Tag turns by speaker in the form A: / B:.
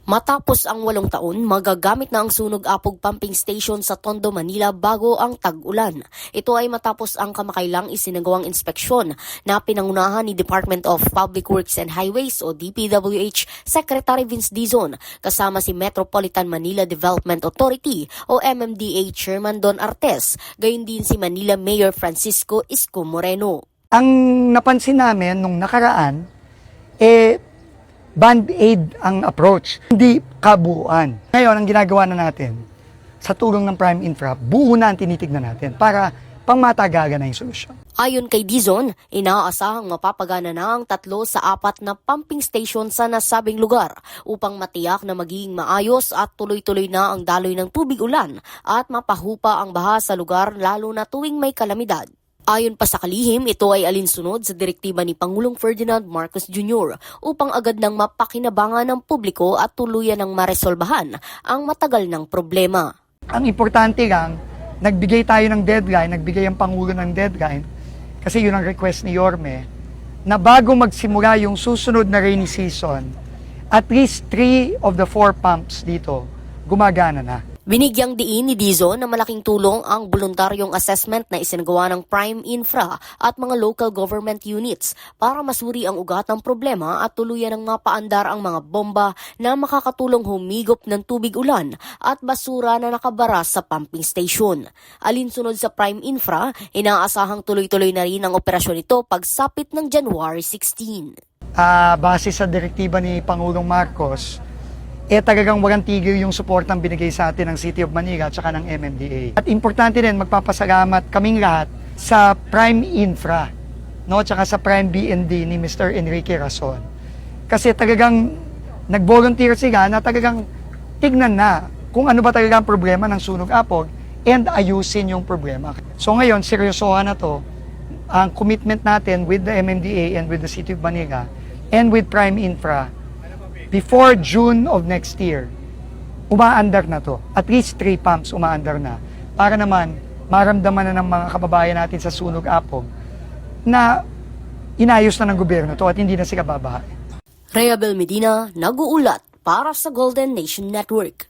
A: Matapos ang 8 taon, magagamit na ang Sunog Apog Pumping Station sa Tondo, Manila bago ang tag-ulan. Ito ay matapos ang kamakailang isinagawang inspeksyon na pinangunahan ni Department of Public Works and Highways o DPWH Secretary Vince Dizon kasama si Metropolitan Manila Development Authority o MMDA Chairman Don Artes, gayon din si Manila Mayor Francisco Isko Moreno.
B: Ang napansin namin nung nakaraan, band-aid ang approach, hindi kabuuan. Ngayon, ang ginagawa na natin, sa tulong ng Prime Infra, buo na ang tinitignan natin para pangmatagaga na yung solusyon.
A: Ayon kay Dizon, inaasahang mapapagana na ang 3 sa 4 na pumping station sa nasabing lugar upang matiyak na magiging maayos at tuloy-tuloy na ang daloy ng tubig ulan at mapahupa ang baha sa lugar lalo na tuwing may kalamidad. Ayon pa sa kalihim, ito ay alinsunod sa direktiba ni Pangulong Ferdinand Marcos Jr. upang agad nang mapakinabangan ng publiko at tuluyan ng maresolbahan ang matagal ng problema.
B: Ang importante lang, nagbigay tayo ng deadline, nagbigay ang Pangulo ng deadline, kasi yun ang request ni Yorme, na bago magsimula yung susunod na rainy season, at least 3 of the 4 pumps dito gumagana na.
A: Binigyang diin ni Dizon na malaking tulong ang voluntaryong assessment na isinagawa ng Prime Infra at mga local government units para masuri ang ugat ng problema at tuluyan ng mapaandar ang mga bomba na makakatulong humigop ng tubig ulan at basura na nakabara sa pumping station. Alinsunod sa Prime Infra, inaasahang tuloy-tuloy na rin ang operasyon nito pagsapit ng January 16.
B: Base sa direktiba ni Pangulong Marcos, talagang walang tigil yung supportang binigay sa atin ng City of Manila at saka ng MMDA. At importante din, magpapasalamat kaming lahat sa Prime Infra, no? At saka sa Prime BND ni Mr. Enrique Rason. Kasi talagang nag-volunteer sila na talagang tignan na kung ano ba talaga ang problema ng Sunog Apog and ayusin yung problema. So ngayon, seryosohan na to ang commitment natin with the MMDA and with the City of Manila and with Prime Infra. Before June of next year, umaandar na to. At least 3 pumps umaandar na. Para naman, maramdaman na ng mga kababayan natin sa Sunog Apog na inayos na ng gobyerno to at hindi na sila babahain.
A: Rhea Bel Medina, nag-uulat para sa Golden Nation Network.